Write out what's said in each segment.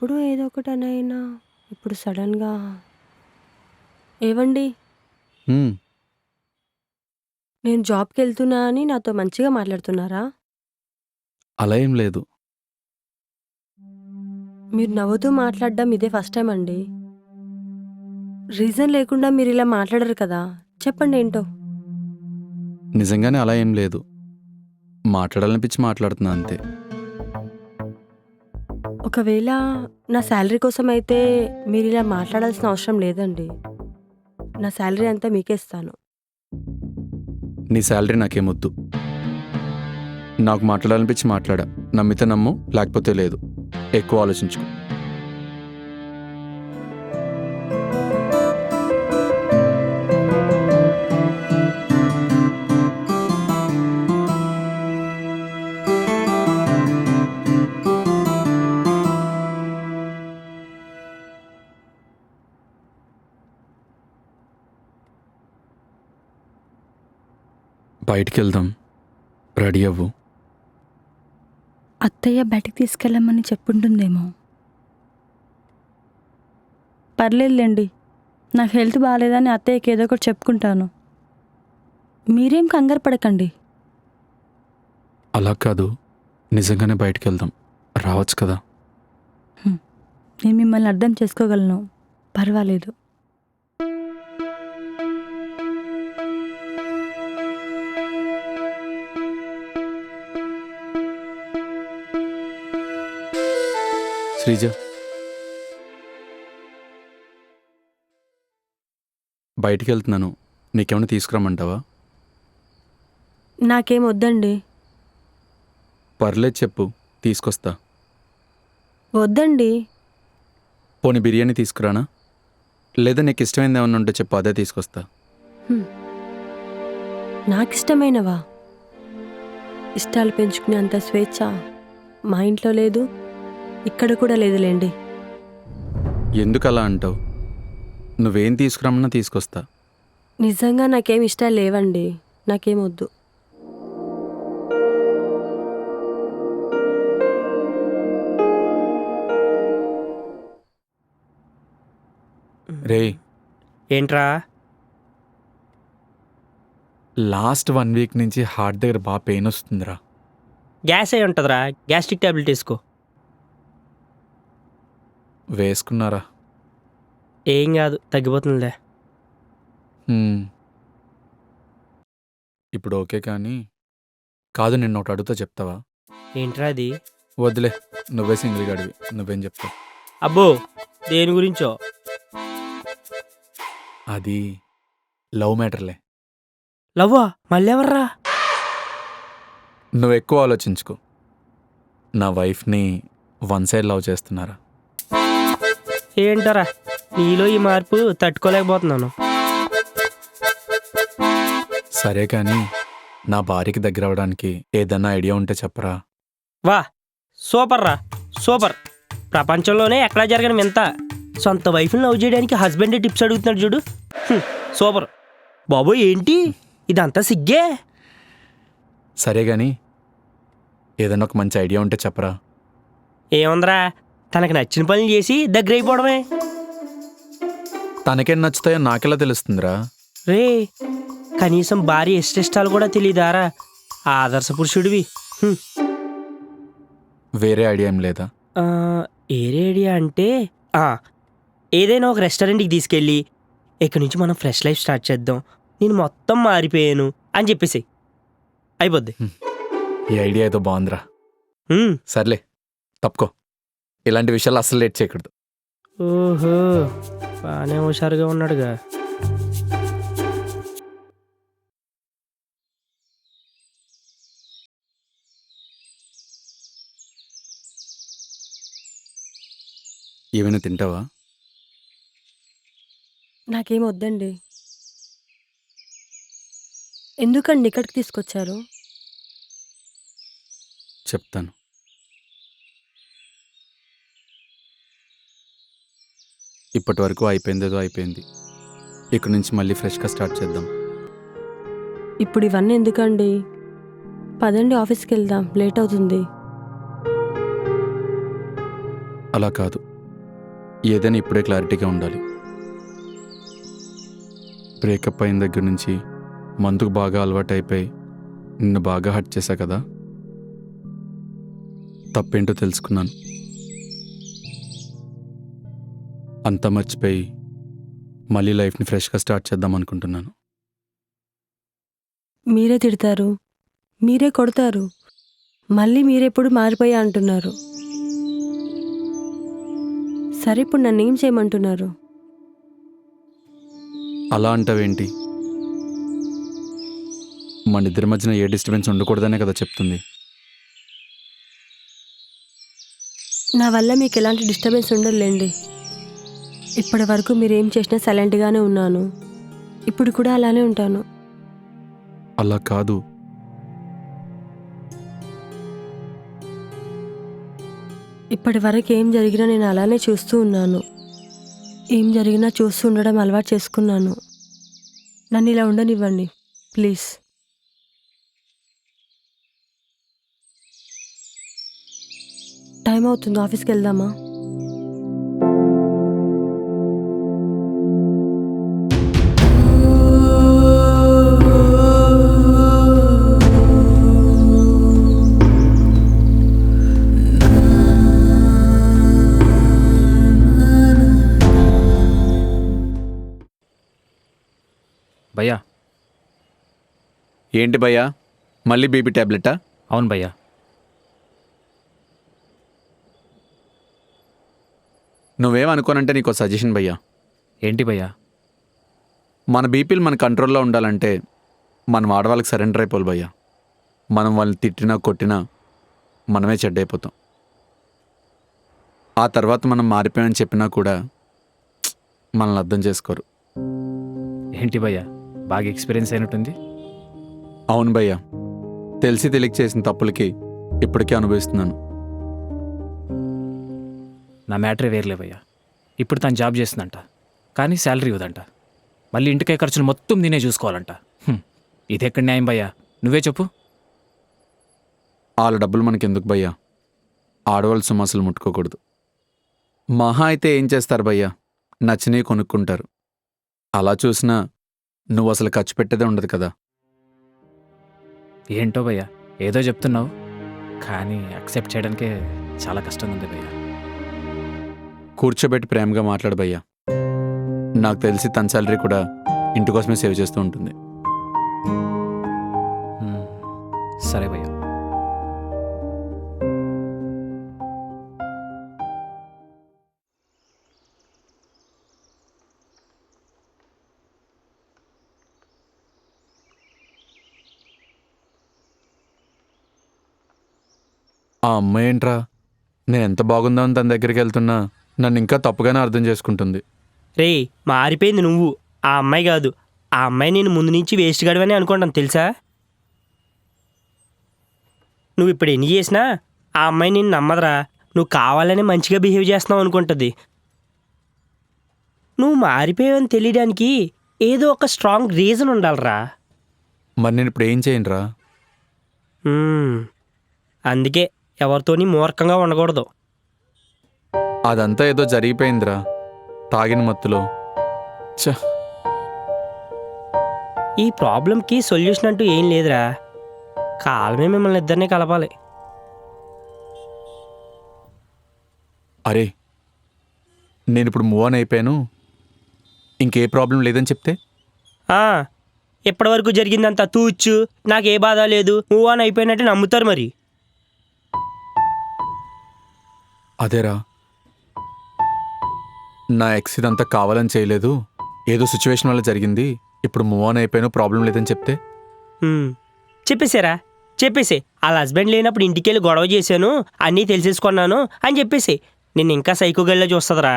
ఎప్పుడూ ఏదో ఒకటనైనా ఇప్పుడు సడన్‌గా ఏవండి హ్మ్. నేను జాబ్‌కెళ్తున్నా అని నాతో మంచిగా మాట్లాడుతున్నారా? అలా ఏం లేదు. మీరు నవ్వుతూ మాట్లాడడం ఇదే ఫస్ట్ టైమ్ అండి. రీజన్ లేకుండా మీరిలా మాట్లాడరు కదా! చెప్పండేంటో? నిజంగానే అలా ఏం లేదు. మాట్లాడాలనిపించి మాట్లాడుతున్నా అంతే. ఒకవేళ నా శాలరీ కోసమయితే మీరిలా మాట్లాడాల్సిన అవసరం లేదండి. నా శాలరీ అంతా మీకే ఇస్తాను. నీ శాలరీ నాకేమొద్దు. నాకు మాట్లాడాలనిపించి మాట్లాడా. నమ్మితే నమ్ము, లేకపోతే లేదు. ఎక్కువ ఆలోచించుకో. బయటికెళ్దాం. రెడీ అవ్వు. అత్తయ్య బయటికి తీసుకెళ్ళమని చెప్పుంటుందేమో. పర్లేదులేండి, నాకు హెల్త్ బాగాలేదని అత్తయ్యకి ఏదో ఒకటి చెప్పుకుంటాను. మీరేం కంగారు పడకండి. అలా కాదు. నిజంగానే బయటికెళ్దాం. రావచ్చు కదా? నేను మిమ్మల్ని అర్థం చేసుకోగలను. పర్వాలేదు. శ్రీజ, బయటికెళ్తున్నాను. నీకేమైనా తీసుకురమ్మంటావా? నాకేం వద్దండి. పర్లేదు చెప్పు, తీసుకొస్తా. వద్దండి. పోనీ బిర్యానీ తీసుకురానా? లేదా నీకు ఇష్టమైంది ఏమన్నా ఉంటే చెప్పు, అదే తీసుకొస్తా. నాకిష్టమైనవా? ఇష్టాలు పెంచుకునేంత స్వేచ్ఛ మా ఇంట్లో లేదు. ఇక్కడ కూడా లేదులేండి. ఎందుకు అలా అంటావు? నువ్వేం తీసుకురమ్మన్నా తీసుకొస్తా. నిజంగా నాకేం ఇష్టాలు లేవండి. నాకేం వద్దు. రేయ్, ఏంట్రా? లాస్ట్ 1 వీక్ నుంచి హార్ట్ దగ్గర బాగా పెయిన్ వస్తుందిరా. గ్యాస్ అయి ఉంటుందిరా, గ్యాస్ట్రిక్ టాబ్లెట్ వేసుకో. వేసుకున్నారా? ఏం కాదు, తగ్గిపోతుందిలే. హ్మ్. ఇప్పుడు ఓకే కానీ కాదు, నిన్ను ఒకటి అడుగుతా, చెప్తావా? ఏంట్రా అది? వద్దులే, నువ్వే సింగిల్గా అడివి, నువ్వేం చెప్తావు? అబ్బో, దేని గురించో? అది లవ్ మ్యాటర్లే. లవ్వా? మళ్ళీ ఎవర్రా? నువ్వు ఎక్కువ ఆలోచించుకో. నా వైఫ్ని 1 సైడ్ లవ్ చేస్తున్నారా? ఏంటరా నీలో ఈ మార్పు తట్టుకోలేకపోతున్నాను. సరే కానీ నా భార్యకి దగ్గర అవ్వడానికి ఏదన్నా ఐడియా ఉంటే చెప్పరా? వా, సూపర్ రా, సూపర్. ప్రపంచంలోనే ఎక్కడా జరగని వింత. సొంత వైఫ్ని లవ్ చేయడానికి హస్బెండే టిప్స్ అడుగుతున్నాడు చూడు. సూపర్. బాబోయ్, ఏంటి ఇదంతా సిగ్గే? సరే కానీ ఏదన్నా ఒక మంచి ఐడియా ఉంటే చెప్పరా? ఏముందిరా, తనకి నచ్చిన పనులు చేసి దగ్గర అయిపోవడమే. తనకేం నచ్చుతాయో నాకెలా తెలుస్తుందిరా? రే, కనీసం భార్య ఇష్టాలు కూడా తెలియదారా? ఆదర్శ పురుషుడివి. వేరే ఐడియా ఏం లేదా? ఏరే ఐడియా అంటే ఏదైనా ఒక రెస్టారెంట్కి తీసుకెళ్ళి ఇక్కడి నుంచి మనం ఫ్రెష్ లైఫ్ స్టార్ట్ చేద్దాం, నేను మొత్తం మారిపోయాను అని చెప్పేసి అయిపోద్ది. ఈ ఐడియా ఏదో బాగుందిరా. సర్లే, తప్పుకో. ఇలాంటి విషయాలు అస్సలు లేట్ చేయకూడదు. ఓహో, బాగానే హుషారుగా ఉన్నాడుగా. ఏమైనా తింటావా? నాకేం వద్దండి. ఎందుకండి ఇక్కడికి తీసుకొచ్చారు? చెప్తాను. ఇప్పటి వరకు అయిపోయిందేదో అయిపోయింది. ఇక్కడి నుంచి మళ్ళీ ఫ్రెష్గా స్టార్ట్ చేద్దాం. ఇప్పుడు ఇవన్నీ ఎందుకండి? పదండి, ఆఫీస్కి వెళ్దాం, లేట్ అవుతుంది. అలా కాదు, ఏదైనా ఇప్పుడే క్లారిటీగా ఉండాలి. బ్రేకప్ అయిన దగ్గర నుంచి మందుకు బాగా అలవాటు అయిపోయి నిన్ను బాగా హర్ట్ చేశా కదా, తప్పేంటో తెలుసుకున్నాను. అంతా మర్చిపోయి మళ్ళీ లైఫ్ని ఫ్రెష్గా స్టార్ట్ చేద్దాం అనుకుంటున్నాను. మీరే తిడతారు, మీరే కొడతారు, మళ్ళీ మీరెప్పుడు మారిపోయా అంటున్నారు. సరే ఇప్పుడు నన్ను ఏం చేయమంటున్నారు? అలా అంటావేంటి? మన ఇద్దరి మధ్యన ఏ డిస్టర్బెన్స్ ఉండకూడదనే కదా చెప్తుంది. నా వల్ల మీకు ఎలాంటి డిస్టర్బెన్స్ ఉండదులేండి. ఇప్పటి వరకు మీరేం చేసినా సైలెంట్గానే ఉన్నాను, ఇప్పుడు కూడా అలానే ఉంటాను. అలా కాదు, ఇప్పటి వరకు ఏం జరిగినా నేను అలానే చూస్తూ ఉన్నాను. ఏం జరిగినా చూస్తూ ఉండడం అలవాటు చేసుకున్నాను. నన్ను ఇలా ఉండనివ్వండి ప్లీజ్. టైం అవుతుంది, ఆఫీస్కి వెళ్దామా? భయ్యా. ఏంటి భయ్యా, మళ్ళీ బీపీ ట్యాబ్లెటా? అవును భయ్యా. నువ్వేమనుకోనంటే నీకు సజెషన్ భయ్యా. ఏంటి భయ్యా? మన బీపీలు మన కంట్రోల్లో ఉండాలంటే మనం ఆడవాళ్ళకి సరెండర్ అయిపోవాలి భయ్యా. మనం వాళ్ళని తిట్టినా కొట్టినా మనమే చెడ్డైపోతాం. ఆ తర్వాత మనం మారిపోయామని చెప్పినా కూడా మనల్ని అర్థం చేసుకోరు. ఏంటి భయ్యా, బాగా ఎక్స్పీరియన్స్ అయినట్టుంది. అవును భయ్యా, తెలిసి తెలియక చేసిన తప్పులకి ఇప్పటికే అనుభవిస్తున్నాను. నా మ్యాటరే వేర్లే భయ్యా. ఇప్పుడు తను జాబ్ చేస్తుందంట, కానీ శాలరీ ఇవ్వదంట. మళ్ళీ ఇంటికే ఖర్చులు మొత్తం నేనే చూసుకోవాలంట. ఇది ఎక్కడ న్యాయం భయ్యా? నువ్వే చెప్పు. వాళ్ళ డబ్బులు మనకెందుకు భయ్యా? ఆడవాళ్ళు సుమాసులు ముట్టుకోకూడదు. మహా అయితే ఏం చేస్తారు భయ్యా, నచ్చినవి కొనుక్కుంటారు. అలా చూసినా నువ్వు అసలు ఖర్చు పెట్టేదే ఉండదు కదా. ఏంటో భయ్యా, ఏదో చెప్తున్నావు, కానీ యాక్సెప్ట్ చేయడానికే చాలా కష్టంగా ఉంది భయ్యా. కూర్చోబెట్టి ప్రేమగా మాట్లాడు భయ్యా. నాకు తెలిసి తన శాలరీ కూడా ఇంటి కోసమే సేవ్ చేస్తూ ఉంటుంది. సరే భయ్యా. ఆ అమ్మాయి ఏంట్రా, నేను ఎంత బాగుందో అని తన దగ్గరికి వెళ్తున్నా నన్ను ఇంకా తప్పుగానే అర్థం చేసుకుంటుంది. రే, మారిపోయింది నువ్వు, ఆ అమ్మాయి కాదు. ఆ అమ్మాయి నేను ముందు నుంచి వేస్ట్ గడవని అనుకుంటాను తెలుసా. నువ్వు ఇప్పుడు ఎన్ని చేసినా ఆ అమ్మాయి నేను నమ్మదురా. నువ్వు కావాలని మంచిగా బిహేవ్ చేస్తున్నావు అనుకుంటుంది. నువ్వు మారిపోయావని తెలియడానికి ఏదో ఒక స్ట్రాంగ్ రీజన్ ఉండాలిరా. మరి నేను ఇప్పుడు ఏం చేయనురా? అందుకే ఎవరితోని మూర్ఖంగా ఉండకూడదు. అదంతా ఏదో జరిగిపోయిందిరా, తాగిన మత్తులో. ఛ, ఈ ప్రాబ్లంకి సొల్యూషన్ అంటూ ఏం లేదురా. కాలమే మిమ్మల్ని ఇద్దరినీ కలపాలి. అరే నేను ఇప్పుడు మూవ్ ఆన్ అయిపోయాను, ఇంకే ప్రాబ్లం లేదని చెప్తే ఇప్పటి వరకు జరిగిందంతా తూచ్చు, నాకు ఏ బాధ లేదు, మూవ్ ఆన్ అయిపోయినట్టు నమ్ముతారు మరి. అదేరా, నా ఎక్స్ ఇదంతా కావాలని చేయలేదు, ఏదో సిచ్యువేషన్ వల్ల జరిగింది, ఇప్పుడు మూవ్ ఆన్ అయిపోయాను, ప్రాబ్లం లేదని చెప్తే. చెప్పేశారా? చెప్పేసే. వాళ్ళ హస్బెండ్ లేనప్పుడు ఇంటికి వెళ్ళి గొడవ చేశాను, అన్నీ తెలిసేసుకున్నాను అని చెప్పేసి. నేను ఇంకా సైకోగల్లా చూస్తుందిరా.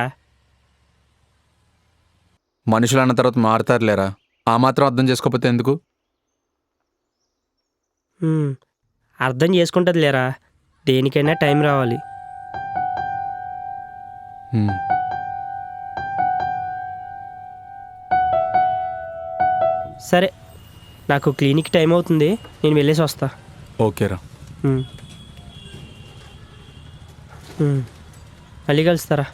మనుషులు అన్న తర్వాత మారుతారులేరా, ఆ మాత్రం అర్థం చేసుకోకపోతే ఎందుకు? అర్థం చేసుకుంటుంది లేరా, దేనికైనా టైం రావాలి. సరే, నాకు క్లినిక్ టైం అవుతుంది, నేను వెళ్ళేసి వస్తా. ఓకేరా. మళ్ళీ కలుస్తారా?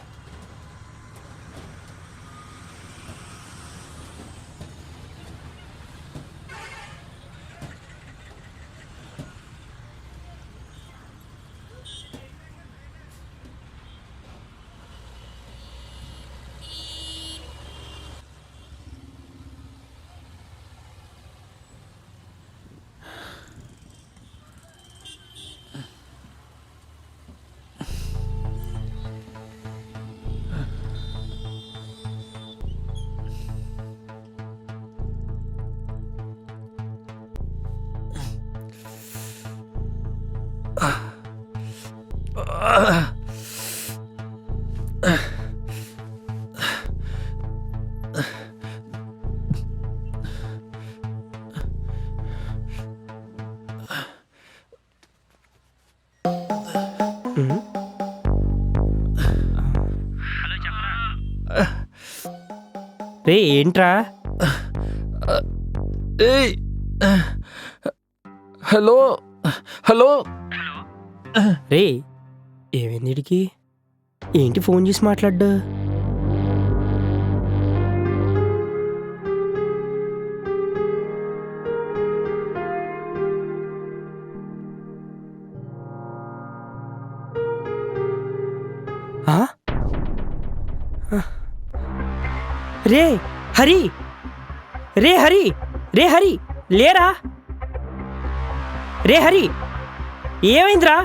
రే ఏంట్రా? ఏయ్ హలో హలో రే ఏమైంది వీడికి? ఏంటి ఫోన్ చేసి మాట్లాడ్డా? ఆ? రే హరి, రే హరి, రే హరి, లేరా? రే హరి, ఏమైందిరా?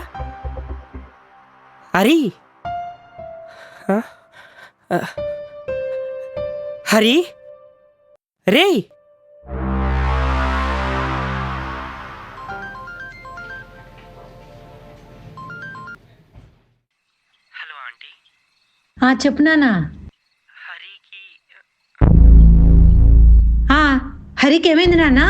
హరి, ఆ? ఆ. హరి, రే హలో ఆంటీ. చెప్పు నాన్న. హరికి హరికి ఏమైంది నాన్న?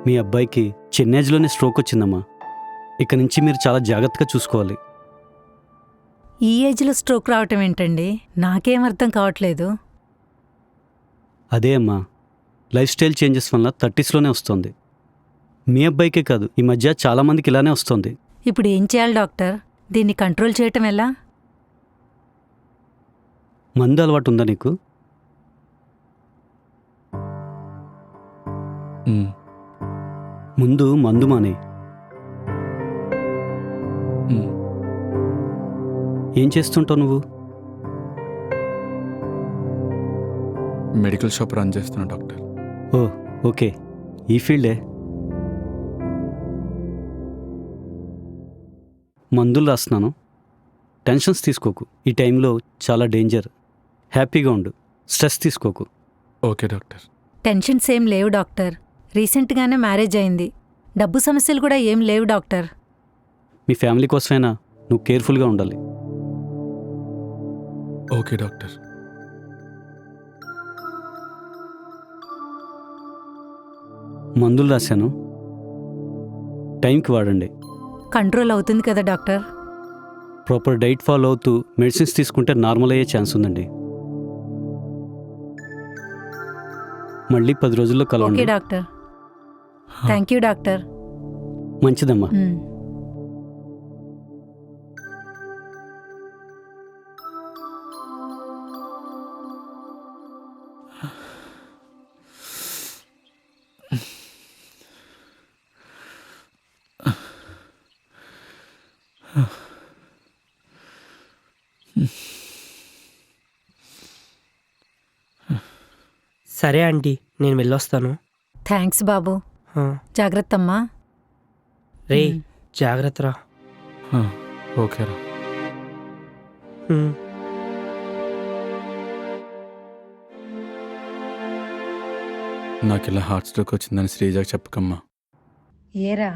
మీ అబ్బాయికి చిన్న ఏజ్లోనే స్ట్రోక్ వచ్చిందమ్మా. ఇక నుంచి మీరు చాలా జాగ్రత్తగా చూసుకోవాలి. ఈ ఏజ్లో స్ట్రోక్ రావటం ఏంటండి? నాకేం అర్థం కావట్లేదు. అదే అమ్మా, లైఫ్ స్టైల్ చేంజెస్ వల్ల 30స్లోనే వస్తుంది. మీ అబ్బాయికే కాదు, ఈ మధ్య చాలామందికి ఇలానే వస్తుంది. ఇప్పుడు ఏం చేయాలి డాక్టర్? దీన్ని కంట్రోల్ చేయటం ఎలా? మందు అలవాటు ఉందా నీకు? ముందు మందు మానే. ఏం చేస్తుంటావు నువ్వు? మెడికల్ షాప్ రన్ చేస్తున్నా డాక్టర్. ఓ ఓకే, ఈ ఫీల్డే. మందులు రాస్తున్నాను, టెన్షన్స్ తీసుకోకు. ఈ టైంలో చాలా డేంజర్. హ్యాపీగా ఉండు, స్ట్రెస్ తీసుకోకు. Okay doctor. టెన్షన్స్ ఏం లేవు డాక్టర్. రీసెంట్గానే మ్యారేజ్ అయింది. డబ్బు సమస్యలు కూడా ఏం లేవు డాక్టర్. మీ ఫ్యామిలీ కోసమైనా నువ్వు కేర్ఫుల్గా ఉండాలి. Okay doctor. మందులు రాశాను, టైంకి వాడండి. కంట్రోల్ అవుతుంది కదా డాక్టర్? ప్రాపర్ డైట్ ఫాలో అవుతూ మెడిసిన్స్ తీసుకుంటే నార్మల్ అయ్యే ఛాన్స్ ఉందండి. మళ్ళీ 10 రోజుల్లో ఓకే కలవండి. డాక్టర్. Thank you doctor. మంచిదమ్మా. సరే ఆంటీ, నేను వెళ్ళొస్తాను. థ్యాంక్స్ బాబు. జాగ్రత్తమ్మా. రే జాగ్రత్తరా. ఓకేరా. నాకు ఇలా హార్ట్ స్ట్రోక్ వచ్చిందని శ్రీజాకి చెప్పకమ్మా. ఏరా?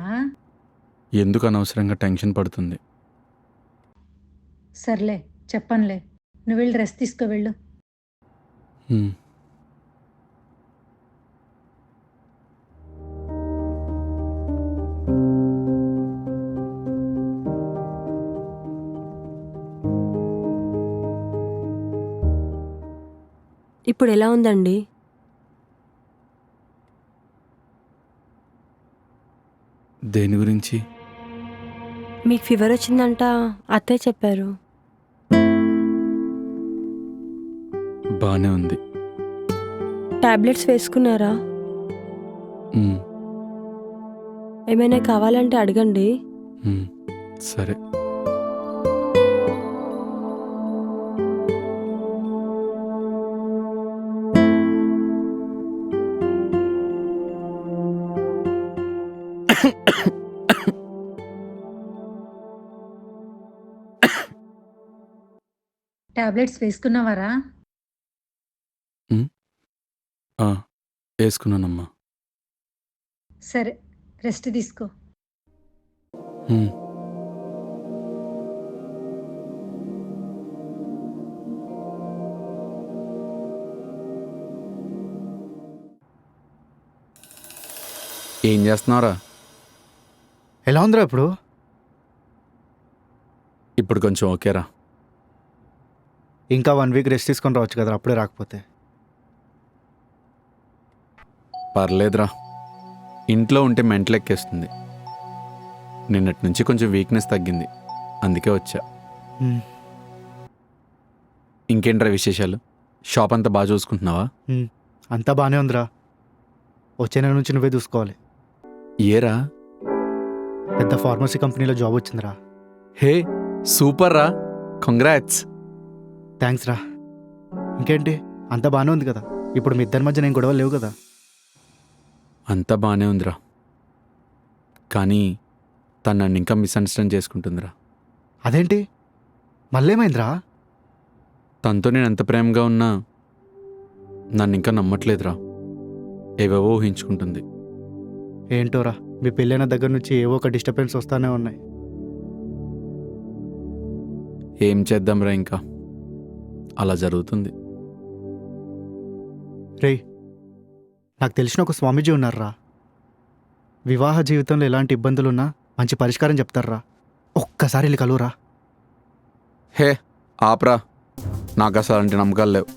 ఎందుకు అనవసరంగా టెన్షన్ పడుతుంది. సర్లే చెప్పనులే. నువ్వు వెళ్ళి రెస్ట్ తీసుకో వెళ్ళు. ఇప్పుడు ఎలా ఉందండి? దేని గురించి? మీకు ఫీవర్ వచ్చిందంట అత్తయ్య చెప్పారు. బానే ఉంది. టాబ్లెట్స్ వేసుకున్నారా? ఏమైనా కావాలంటే అడగండి. సరే. టాబ్లెట్స్ వేసుకున్నావారా? వేసుకున్నానమ్మా. సరే రెస్ట్ తీసుకో. ఏం చేస్తున్నావురా? ఎలా ఉందిరా ఇప్పుడు? ఇప్పుడు కొంచెం ఓకేరా. ఇంకా 1 వీక్ రెస్ట్ తీసుకొని రావచ్చు కదా అప్పుడే రాకపోతే. పర్లేదురా, ఇంట్లో ఉంటే మెంటల్ ఎక్కేస్తుంది. నిన్నటి నుంచి కొంచెం వీక్నెస్ తగ్గింది, అందుకే వచ్చా. హ్మ్. ఇంకేంట్రా విశేషాలు? షాప్ అంతా బాగా చూసుకుంటున్నావా? అంతా బాగానే ఉందిరా. వచ్చే నెల నుంచి నువ్వే చూసుకోవాలి. ఏరా? పెద్ద ఫార్మసీ కంపెనీలో జాబ్ వచ్చిందిరా. హే సూపర్ రా, కంగ్రాట్స్. థ్యాంక్స్ రా. ఇంకేంటి, అంతా బాగానే ఉంది కదా? ఇప్పుడు మీ ఇద్దరి మధ్య నేను గొడవలు లేవు కదా? అంతా బాగానే ఉందిరా, కానీ తను నన్ను ఇంకా మిస్అండర్స్టాండ్ చేసుకుంటుందిరా. అదేంటి, మళ్ళేమైందిరా? తనతో నేను ఎంత ప్రేమగా ఉన్నా నన్ను ఇంకా నమ్మట్లేదురా. ఏవేవో ఊహించుకుంటుంది. ఏంటోరా, మీ పెళ్ళైన దగ్గర నుంచి ఏవో ఒక డిస్టర్బెన్స్ వస్తానే ఉన్నాయి. ఏం చేద్దాంరా, ఇంకా అలా జరుగుతుంది. రేయ్, నాకు తెలిసిన ఒక స్వామీజీ ఉన్నారురా. వివాహ జీవితంలో ఎలాంటి ఇబ్బందులున్నా మంచి పరిష్కారం చెప్తారురా. ఒక్కసారి వెళ్ళి కలువురా. హే ఆప్రా, నాకు అసలు అలాంటి నమ్మకాలు లేవు.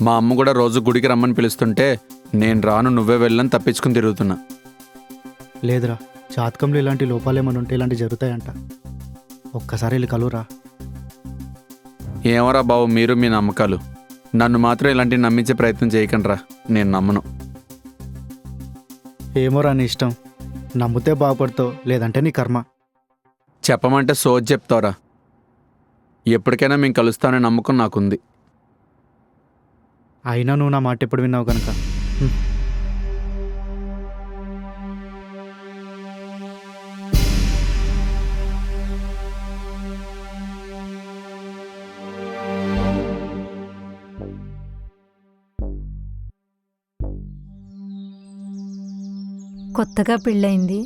మా అమ్మ కూడా రోజు గుడికి రమ్మని పిలుస్తుంటే నేను రాను, నువ్వే వెళ్ళని తప్పించుకుని తిరుగుతున్నా. లేదురా, జాతకంలో ఇలాంటి లోపాలేమని ఉంటే ఇలాంటివి జరుగుతాయంట. ఒక్కసారి వెళ్ళి కలువురా. ఏమోరా బాబు, మీరు మీ నమ్మకాలు. నన్ను మాత్రం ఇలాంటివి నమ్మించే ప్రయత్నం చేయకండి రా, నేను నమ్మను. ఏమోరా, నీ ఇష్టం. నమ్మితే బాగుపడతావు, లేదంటే నీ కర్మ. చెప్పమంటే సోజ్ చెప్తావురా. ఎప్పటికైనా మేము కలుస్తామనే నమ్మకం నాకుంది. అయినా నువ్వు నా మాట ఎప్పుడు విన్నావు కనుక. కొత్తగా పెళ్ళయింది,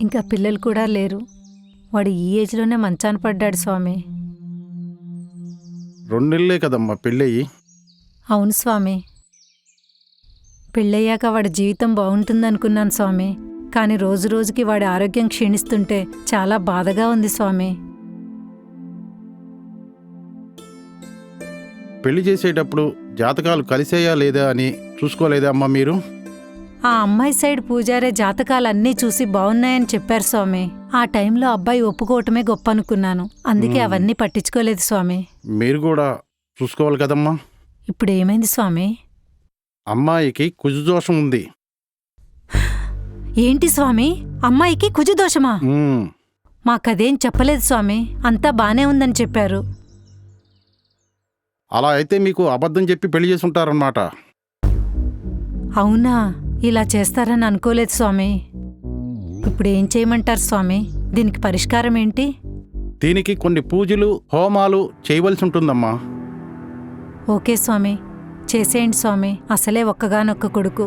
ఇంకా పిల్లలు కూడా లేరు. వాడు ఈ ఏజ్లోనే మంచాన పడ్డాడు స్వామి. 2 నెలలే కదమ్మా పెళ్ళయి. అవును స్వామి, పెళ్ళయ్యాక వాడి జీవితం బాగుంటుందనుకున్నాను స్వామి. కానీ రోజు రోజుకి వాడి ఆరోగ్యం క్షీణిస్తుంటే చాలా బాధగా ఉంది స్వామి. పెళ్లి చేసేటప్పుడు జాతకాలు కలిసేయా లేదా అని చూసుకోలేదా అమ్మా మీరు? ఆ అమ్మాయి సైడ్ పూజారే జాతకాలన్నీ చూసి బాగున్నాయని చెప్పారు స్వామి. ఆ టైంలో అబ్బాయి ఒప్పుకోవటమే గొప్ప అనుకున్నాను, అందుకే అవన్నీ పట్టించుకోలేదు స్వామి. మీరు కూడా చూసుకోవాలి కదమ్మా. ఇప్పుడు ఏమైంది స్వామి? అమ్మాయికి కుజదోషం ఉంది. ఏంటి స్వామి, అమ్మాయికి కుజదోషమా? మాకదేం చెప్పలేదు స్వామి, అంతా బానే ఉందని చెప్పారు. అలా అయితే మీకు అబద్ధం చెప్పి పెళ్లి చేసి ఉంటారన్నమాట. అవునా, ఇలా చేస్తారని అనుకోలేదు స్వామి. ఇప్పుడు ఏం చేయమంటారు స్వామి? దీనికి పరిష్కారం ఏంటి? దీనికి కొన్ని పూజలు హోమాలు చేయవలసి ఉంటుందమ్మా. ఓకే స్వామి, చేసేయండి స్వామి. అసలే ఒక్కగానొక్క కొడుకు.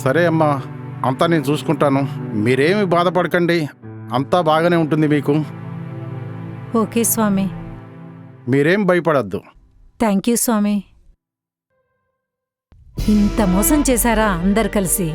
సరే అమ్మా, అంతా నేను చూసుకుంటాను, మీరేమి బాధపడకండి, అంతా బాగానే ఉంటుంది మీకు. ఓకే స్వామి. మీరేం భయపడద్దు. థ్యాంక్ యూ స్వామి. ఇంత మోసం చేశారా అందరు కలిసి?